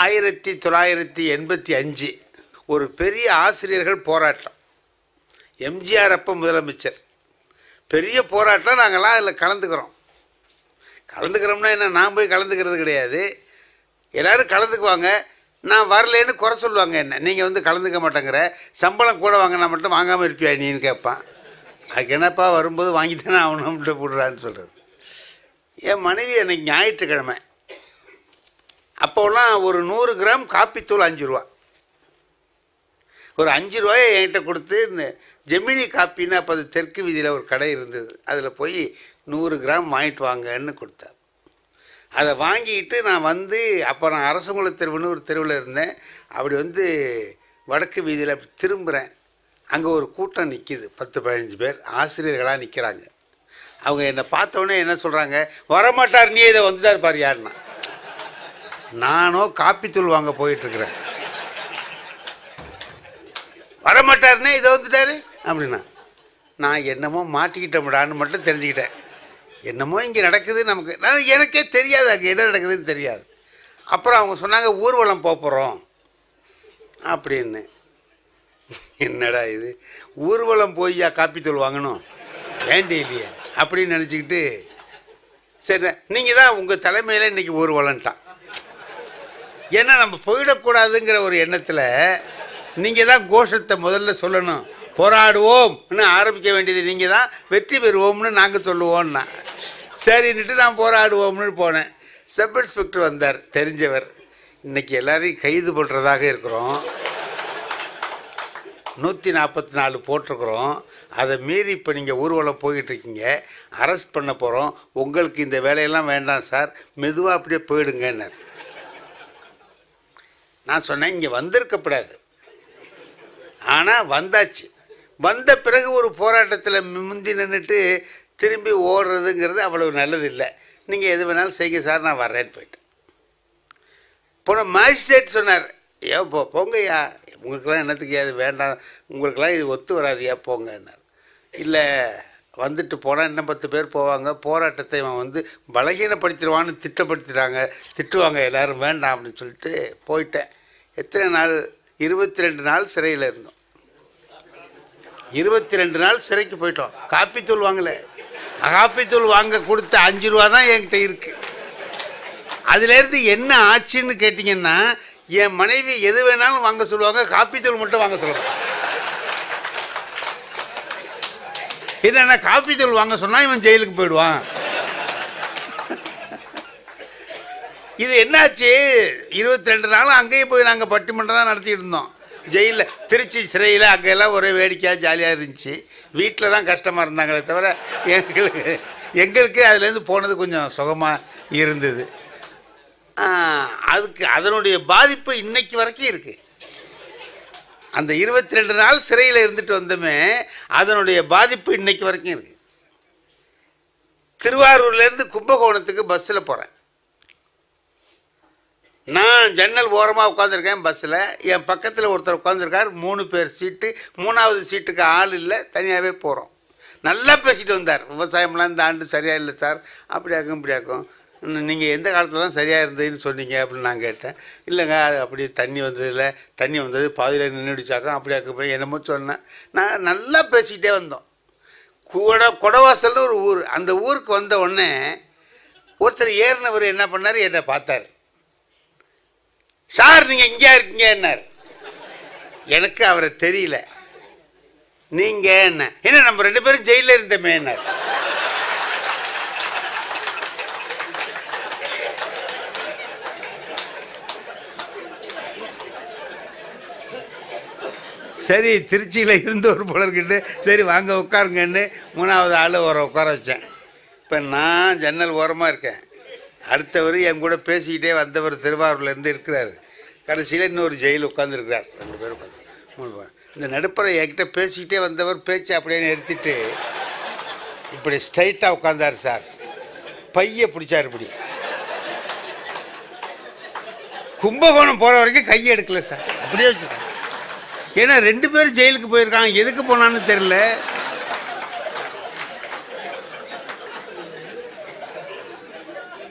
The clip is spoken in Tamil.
1985 ஒரு பெரிய ஆசிரியர்கள் போராட்டம். எம்ஜிஆர் அப்போ முதலமைச்சர். பெரிய போராட்டம். நாங்கள்லாம் அதில் கலந்துக்கிறோம்னா என்ன, நான் போய் கலந்துக்கிறது கிடையாது. எல்லோரும் கலந்துக்குவாங்க. நான் வரலேன்னு குறை சொல்லுவாங்க. என்ன நீங்கள் வந்து கலந்துக்க மாட்டேங்கிற, சம்பளம் கூட வாங்கினா மட்டும் வாங்காமல் இருப்பியா நீன்னு கேட்பான். அதுக்கு என்னப்பா வரும்போது வாங்கித்தானே ஆகணும்ட்டு போடுறான்னு சொல்கிறது. என் மனைவி அன்றைக்கி ஞாயிற்றுக்கிழமை. அப்போலாம் ஒரு 100 கிராம் காப்பித்தூள் 5 ரூபா. ஒரு 5 ரூபாயை என்கிட்ட கொடுத்து ஜெமினி காப்பின்னு அப்போ அது தெற்கு வீதியில் ஒரு கடை இருந்தது. அதில் போய் 100 கிராம் வாங்கிட்டு வாங்கன்னு கொடுத்தார். அதை வாங்கிட்டு நான் வந்து அப்போ நான் அரசங்குள தெருவுன்னு ஒரு தெருவில் இருந்தேன். அப்படி வந்து வடக்கு வீதியில் அப்படி திரும்புகிறேன். அங்கே ஒரு கூட்டம் நிற்கிது. 10-15 பேர் ஆசிரியர்களாக நிற்கிறாங்க. அவங்க என்னை பார்த்தோன்னே என்ன சொல்கிறாங்க, வரமாட்டார் நீ இதை வந்துட்டார் பாரு யாருன்னா. நானோ காப்பித்தூள் வாங்க போயிட்டுருக்குறேன். வரமாட்டாருன்னே இதை வந்துட்டார் அப்படின்னா நான் என்னமோ மாட்டிக்கிட்டோம்டான்னு மட்டும் தெரிஞ்சுக்கிட்டேன். என்னமோ இங்கே நடக்குது நமக்கு. எனக்கே தெரியாது அங்கே என்ன நடக்குதுன்னு தெரியாது. அப்புறம் அவங்க சொன்னாங்க ஊர்வலம் போகிறோம் அப்படின்னு. என்னடா இது, ஊர்வலம் போய்யா காப்பித்தூள் வாங்கணும் வேண்டி இல்லையே அப்படின்னு நினச்சிக்கிட்டு, சரி நீங்கள் தான் உங்கள் தலைமையில் இன்றைக்கி ஊர்வலம்ட்டான். ஏன்னா நம்ம போயிடக்கூடாதுங்கிற ஒரு எண்ணத்தில் நீங்கள் தான் கோஷத்தை முதல்ல சொல்லணும். போராடுவோம்னு ஆரம்பிக்க வேண்டியது நீங்கள் தான். வெற்றி பெறுவோம்னு நாங்கள் சொல்லுவோம்னா சரின்னுட்டு நான் போராடுவோம்னு போனேன். சப் இன்ஸ்பெக்டர் வந்தார், தெரிஞ்சவர். இன்றைக்கி எல்லாரையும் கைது பண்ணுறதாக இருக்கிறோம். 144 போட்டிருக்கிறோம். அதை மீறி இப்போ நீங்கள் ஊர்வலம் போய்கிட்டுருக்கீங்க, அரெஸ்ட் பண்ண போகிறோம். உங்களுக்கு இந்த வேலையெல்லாம் வேண்டாம் சார், மெதுவாக அப்படியே போயிடுங்கன்னார். நான் சொன்னேன் இங்கே வந்திருக்கப்படாது. ஆனால் வந்தாச்சு. வந்த பிறகு ஒரு போராட்டத்தில் முந்தி நின்றுட்டு திரும்பி ஓடுறதுங்கிறது அவ்வளவு நல்லது இல்லை. நீங்கள் எது வேணாலும் செய்ய சார், நான் வர்றேன்னு போயிட்டேன். போன மேஜிஸ்ட்ரேட் சொன்னார், ஏன் போங்கய்யா, உங்களுக்கெல்லாம் என்னத்துக்கு அது வேண்டாம், உங்களுக்கெல்லாம் இது ஒத்து வராதியா போங்கன்னார். இல்லை வந்துட்டு போனால் இன்னும் 10 பேர் போவாங்க, போராட்டத்தை இவன் வந்து பலகீனப்படுத்திடுவான்னு திட்டுவாங்க எல்லோரும், வேண்டாம் அப்படின்னு சொல்லிட்டு போயிட்டேன். எத்தனை நாள்? 22 நாள் சிறையில் இருந்தோம். 22 நாள் சிறைக்கு போயிட்டோம். காப்பித்தூள் வாங்கலை. காப்பித்தூள் வாங்க கொடுத்த 5 ரூபா தான் என்கிட்ட இருக்குது. அதுலேருந்து என்ன ஆச்சுன்னு கேட்டிங்கன்னா, என் மனைவி எது வேணாலும் வாங்க சொல்லுவாங்க, காப்பித்தூள் மட்டும் வாங்க சொல்லுவாங்க. என்னென்னா காப்பித்தூள் வாங்க சொன்னால் இவன் ஜெயிலுக்கு போயிடுவான். இது என்னாச்சு, 22 நாளும் அங்கேயே போய் நாங்கள் பட்டிமன்றம் தான் நடத்திட்டு இருந்தோம். ஜெயிலில், திருச்சி சிறையில் அங்கெல்லாம் ஒரே வேடிக்கையாக ஜாலியாக இருந்துச்சு. வீட்டில் தான் கஷ்டமாக இருந்தாங்களே தவிர எங்களுக்கு அதுலேருந்து போனது கொஞ்சம் சுகமாக இருந்தது. அதனுடைய பாதிப்பு இன்னைக்கு வரைக்கும் இருக்குது. அந்த 22 நாள் சிறையில் இருந்துட்டு வந்தோமே, அதனுடைய பாதிப்பு இன்னைக்கு வரைக்கும் இருக்குது. திருவாரூர்லேருந்து கும்பகோணத்துக்கு பஸ்ஸில் போகிறேன். நான் ஜன்னல் ஓரமாக உட்காந்துருக்கேன் பஸ்ஸில். என் பக்கத்தில் ஒருத்தர் உட்காந்துருக்கார். 3 பேர் சீட்டு. 3வது சீட்டுக்கு ஆள் இல்லை, தனியாகவே போகிறோம். நல்லா பேசிட்டு வந்தார். விவசாயம்லாம் இந்த ஆண்டு சரியாக இல்லை சார், அப்படியாக்கும் இப்படியாக்கும், நீங்கள் எந்த காலத்தில் தான் சரியாக இருந்ததுன்னு சொன்னீங்க அப்படின்னு நான் கேட்டேன். இல்லைங்க அது அப்படி தண்ணி வந்தது பாதியில் நின்றுடிச்சாக்கும், அப்படியாக்கும் என்னமோ சொன்னேன். நான் நல்லா பேசிக்கிட்டே வந்தோம். கொடவாசல்னு ஒரு ஊர். அந்த ஊருக்கு வந்த உடனே ஒருத்தர் ஏறினவர் என்ன பண்ணார், என்னை பார்த்தார். சார் நீங்கள் இங்கே இருக்கீங்க என்னார். எனக்கு அவரை தெரியல. நீங்கள் என்ன நம்ம 2 பேரும் ஜெயிலில் இருந்தோமே என்னார். சரி திருச்சியில் இருந்து ஒரு போலர்கிட்ட சரி வாங்க உட்காருங்கன்னு 3வது ஆள் உட்கார வச்சேன். இப்போ நான் ஜன்னல் ஓரமாக இருக்கேன். அடுத்தவர் என் கூட பேசிக்கிட்டே வந்தவர் திருவாரூர்லேருந்து இருக்கிறார். கடைசியில் இன்னொரு ஜெயில் உட்காந்துருக்கிறார். 2 பேர் உட்காந்து 3 பேர். இந்த நடுப்பறை என்கிட்ட பேசிக்கிட்டே வந்தவர் பேச்சு அப்படியே நிறுத்திட்டு இப்படி ஸ்ட்ரைட்டாக உட்காந்தார் சார். பையை பிடிச்சார் இப்படி. கும்பகோணம் போகிற வரைக்கும் கையை எடுக்கல சார், அப்படியே வச்சுருக்காங்க. ஏன்னா 2 பேரும் ஜெயிலுக்கு போயிருக்காங்க, எதுக்கு போனான்னு தெரில.